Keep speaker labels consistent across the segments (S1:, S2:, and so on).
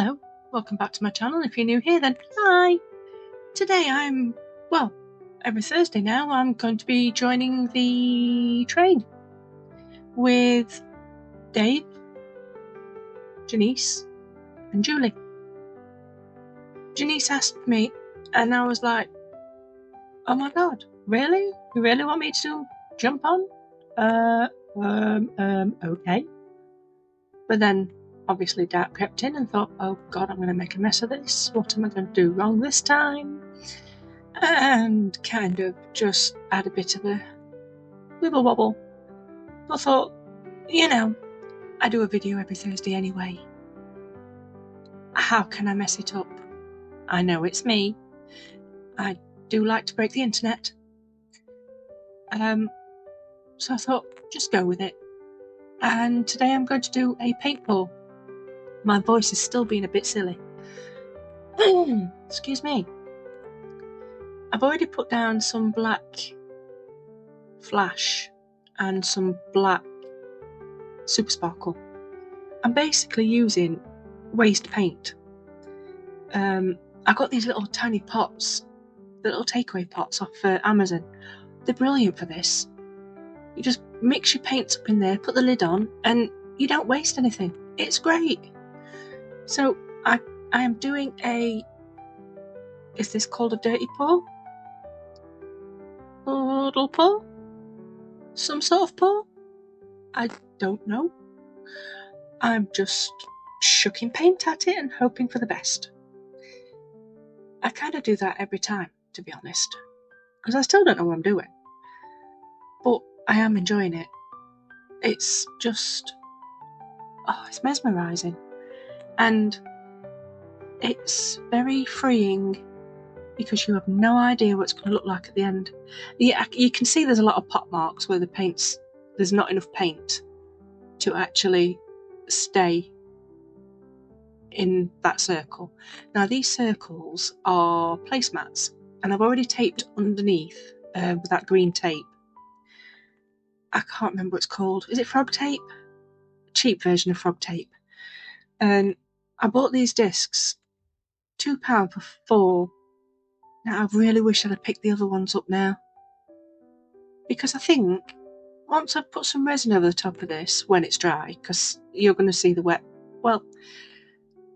S1: Hello, welcome back to my channel. If you're new here, then hi. Today every Thursday now, I'm going to be joining the train with Dave, Janice, and Julie. Janice asked me, and I was like, oh my god, really? You really want me to jump on? Okay. But then, obviously, doubt crept in and thought, oh god, I'm going to make a mess of this. What am I going to do wrong this time? And kind of just had a bit of a wibble wobble. I thought, I do a video every Thursday anyway. How can I mess it up? I know it's me. I do like to break the internet. So I thought, just go with it. And today I'm going to do a paint pour. My voice is still being a bit silly. Excuse me. I've already put down some black flash and some black super sparkle. I'm basically using waste paint. I got these little tiny pots, the little takeaway pots off Amazon. They're brilliant for this. You just mix your paints up in there, put the lid on, and you don't waste anything. It's great. So I am doing is this called a dirty pour? Puddle pour? Some sort of pour? I don't know. I'm just shucking paint at it and hoping for the best. I kind of do that every time, to be honest, because I still don't know what I'm doing. But I am enjoying it. It's just, it's mesmerising. And it's very freeing because you have no idea what it's going to look like at the end. Yeah, you can see there's a lot of pot marks where there's not enough paint to actually stay in that circle. Now these circles are placemats, and I've already taped underneath with that green tape. I can't remember what it's called. Is it frog tape? Cheap version of frog tape. And I bought these discs, £2 for 4. Now I really wish I'd have picked the other ones up now, because I think once I've put some resin over the top of this when it's dry, because you're going to see the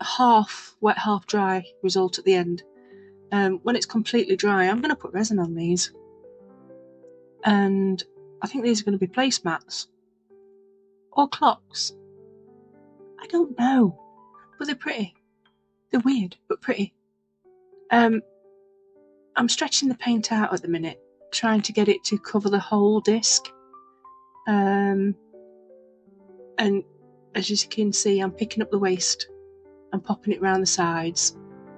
S1: half wet half dry result at the end. When it's completely dry, I'm going to put resin on these, and I think these are going to be placemats or clocks. I don't know, but they're pretty. They're weird but pretty. I'm stretching the paint out at the minute, trying to get it to cover the whole disc. And as you can see, I'm picking up the waste and popping it around the sides,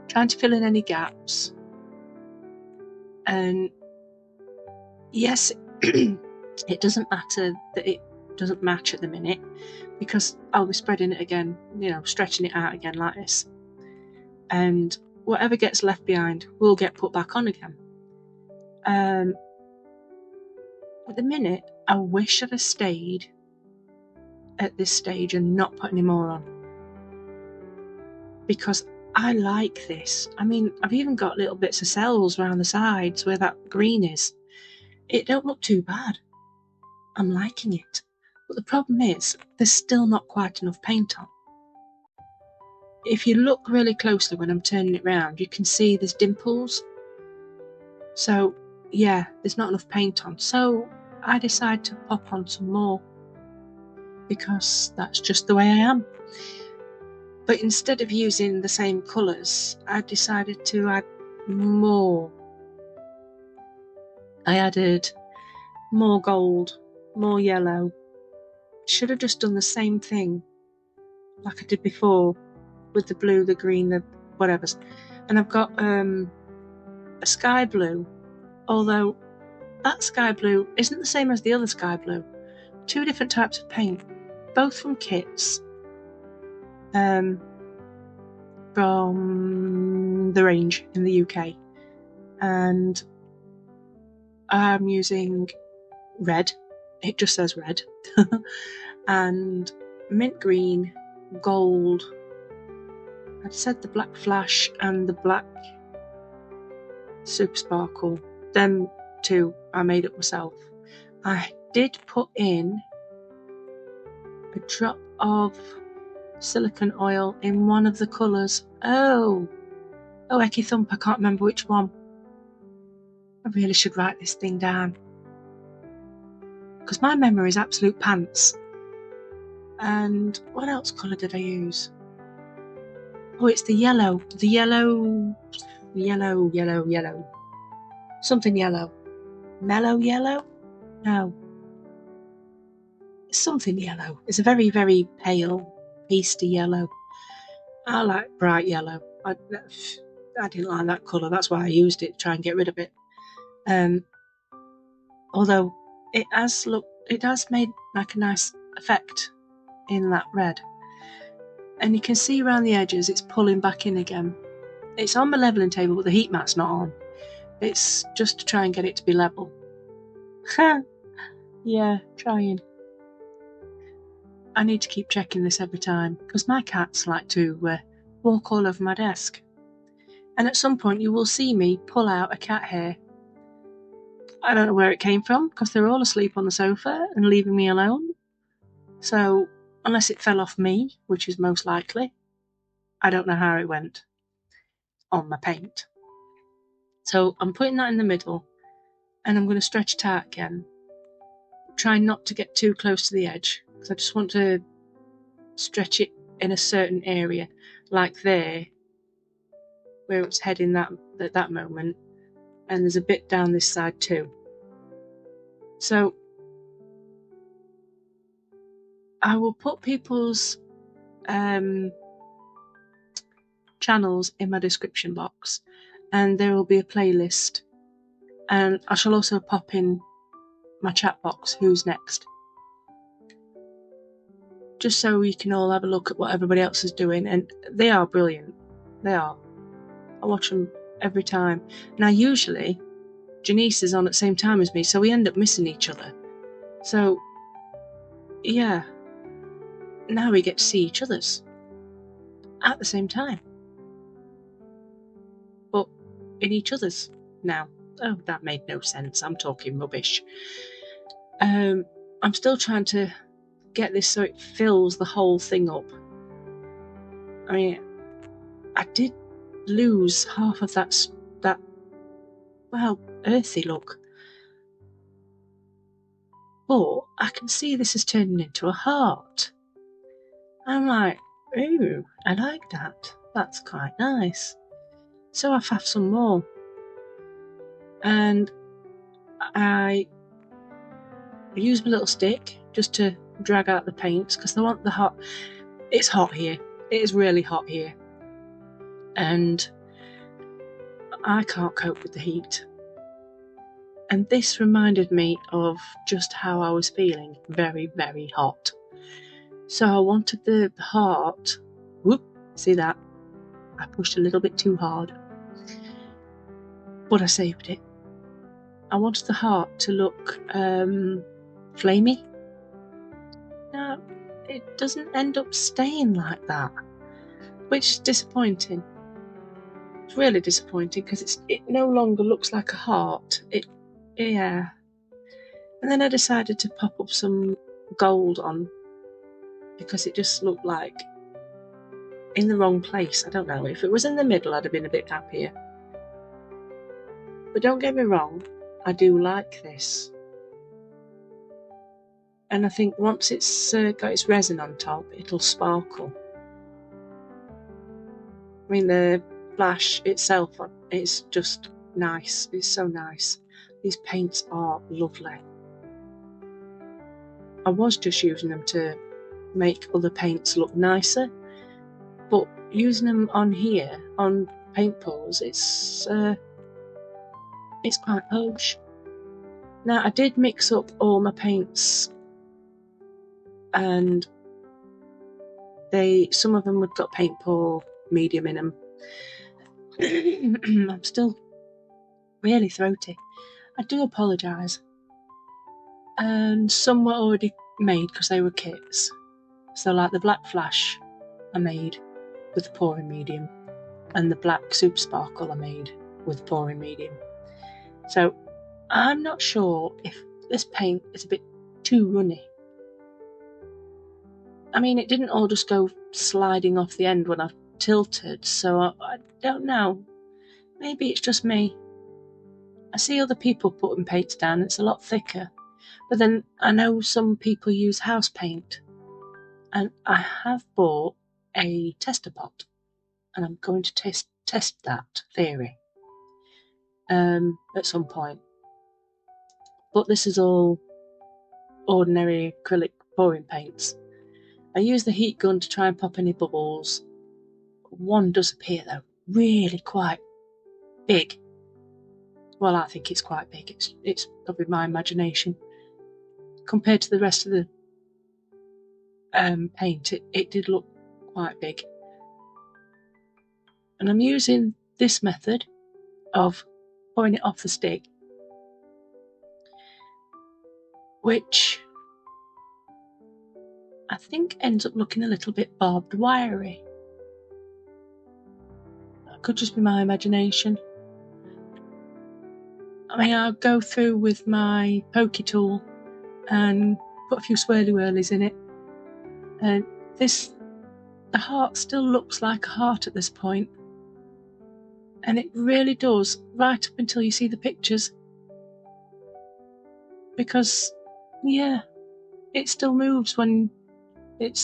S1: trying to fill in any gaps. And yes, it doesn't matter that it doesn't match at the minute, because I'll be spreading it again, stretching it out again like this. And whatever gets left behind will get put back on again. At the minute, I wish I'd have stayed at this stage and not put any more on, because I like this. I mean, I've even got little bits of cells around the sides where that green is. It don't look too bad. I'm liking it. But the problem is, there's still not quite enough paint on. If you look really closely when I'm turning it round, you can see there's dimples. So, yeah, there's not enough paint on. So, I decided to pop on some more, because that's just the way I am. But instead of using the same colours, I decided to add more. I added more gold, more yellow. Should have just done the same thing like I did before, with the blue, the green, the whatevers. And I've got a sky blue, although that sky blue isn't the same as the other sky blue. 2 different types of paint, both from kits from the range in the UK. And I'm using red, it just says red, and mint green, gold, I'd said the black flash and the black super sparkle. Them two I made up myself. I did put in a drop of silicone oil in one of the colours. Oh, Ecky Thump, I can't remember which one. I really should write this thing down, because my memory is absolute pants. And what else colour did I use? Oh, it's the yellow. Yellow. Something yellow. Mellow yellow? No. It's something yellow. It's a very, very pale, pasty yellow. I like bright yellow. I didn't like that colour. That's why I used it to try and get rid of it. Although it has made like a nice effect in that red. And you can see around the edges it's pulling back in again. It's on my levelling table, but the heat mat's not on. It's just to try and get it to be level. Yeah, trying. I need to keep checking this every time, because my cats like to walk all over my desk. And at some point you will see me pull out a cat hair. I don't know where it came from, because they're all asleep on the sofa and leaving me alone. So, unless it fell off me, which is most likely, I don't know how it went on my paint. So I'm putting that in the middle, and I'm going to stretch it out again. Try not to get too close to the edge, because I just want to stretch it in a certain area, like there, where it's heading at that moment, and there's a bit down this side too. So I will put people's channels in my description box, and there will be a playlist, and I shall also pop in my chat box who's next, just so we can all have a look at what everybody else is doing. And they are brilliant. They are. I watch them every time. Now usually Janice is on at the same time as me, so we end up missing each other. So yeah, now we get to see each other's at the same time, but in each other's now. Oh, that made no sense. I'm talking rubbish. I'm still trying to get this so it fills the whole thing up. I mean, I did lose half of that well, earthy look, but I can see this is turning into a heart. I'm like, ooh, I like that. That's quite nice. So I've had some more, and I use my little stick just to drag out the paints, because I want the hot. It's hot here. It is really hot here, and I can't cope with the heat. And this reminded me of just how I was feeling, very, very hot. So I wanted the heart. Whoop! See that? I pushed a little bit too hard, but I saved it. I wanted the heart to look flamey. No, it doesn't end up staying like that, which is disappointing. It's really disappointing, because it no longer looks like a heart. Yeah. And then I decided to pop up some gold on, because it just looked like in the wrong place. I don't know. If it was in the middle, I'd have been a bit happier. But don't get me wrong, I do like this. And I think once it's got its resin on top, it'll sparkle. I mean, the flash itself is just nice. It's so nice. These paints are lovely. I was just using them to make other paints look nicer, but using them on here, on paint pools, it's quite posh. Now, I did mix up all my paints, and some of them had got paint pool medium in them. I'm still really throaty. I do apologise. And some were already made because they were kits. So like the black flash I made. with pouring medium, and the black Super Sparkle I made with pouring medium. So I'm not sure if this paint is a bit too runny. I mean, it didn't all just go sliding off the end when I tilted, so I don't know. Maybe it's just me. I see other people putting paints down, it's a lot thicker. But then I know some people use house paint. And I have bought a tester pot. And I'm going to test that theory at some point. But this is all ordinary acrylic pouring paints. I use the heat gun to try and pop any bubbles. One does appear though, really quite big. Well, I think it's quite big. It's probably my imagination. Compared to the rest of the paint, it did look quite big. And I'm using this method of pouring it off the stick, which I think ends up looking a little bit barbed wiry. That could just be my imagination. I mean, I'll go through with my pokey tool and put a few swirly whirlies in it. And the heart still looks like a heart at this point. And it really does, right up until you see the pictures. Because, yeah, it still moves when it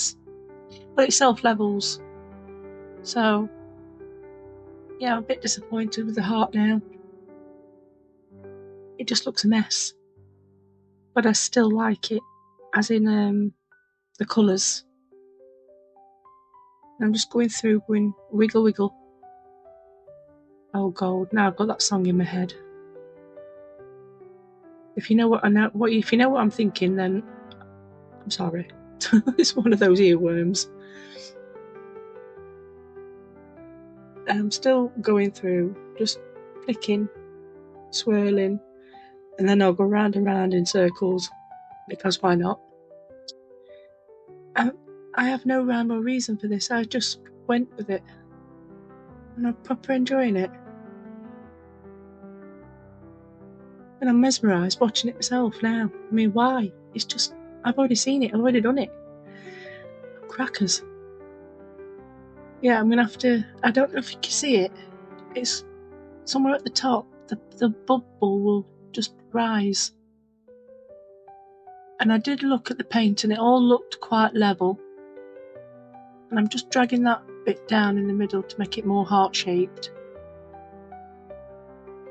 S1: self-levels. So, yeah, I'm a bit disappointed with the heart now. It just looks a mess. But I still like it, as in the colours. I'm just going through, going wiggle, wiggle. Oh God! Now I've got that song in my head. If you know what I'm thinking, then I'm sorry. It's one of those earworms. I'm still going through, just flicking, swirling, and then I'll go round and round in circles, because why not? I have no rhyme or reason for this. I just went with it, and I'm proper enjoying it. And I'm mesmerised watching it myself now. I mean, why? It's just, I've already seen it, I've already done it. Crackers. Yeah, I'm gonna have to, I don't know if you can see it. It's somewhere at the top. The bubble will just rise. And I did look at the paint and it all looked quite level. And I'm just dragging that bit down in the middle to make it more heart-shaped.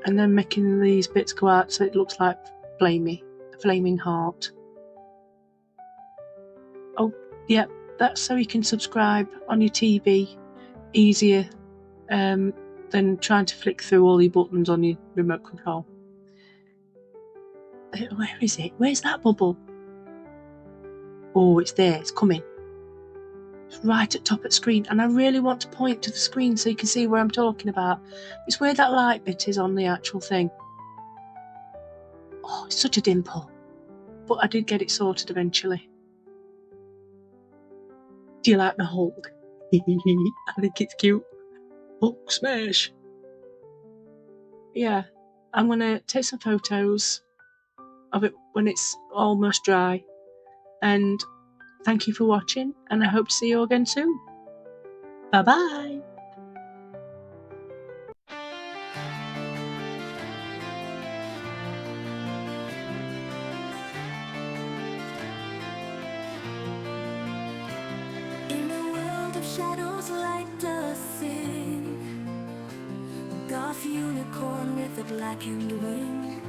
S1: And then making these bits go out so it looks like a flaming heart. Oh, yeah, that's so you can subscribe on your TV easier than trying to flick through all your buttons on your remote control. Where is it? Where's that bubble? Oh, it's there, it's coming. It's right at top of the screen, and I really want to point to the screen so you can see where I'm talking about. It's where that light bit is on the actual thing. Oh, it's such a dimple. But I did get it sorted eventually. Do you like my Hulk? I think it's cute. Hulk smash. Yeah, I'm going to take some photos of it when it's almost dry. And thank you for watching, and I hope to see you again soon. Bye-bye.
S2: In a world of shadows, light does sing. Golf unicorn with a blackened wing.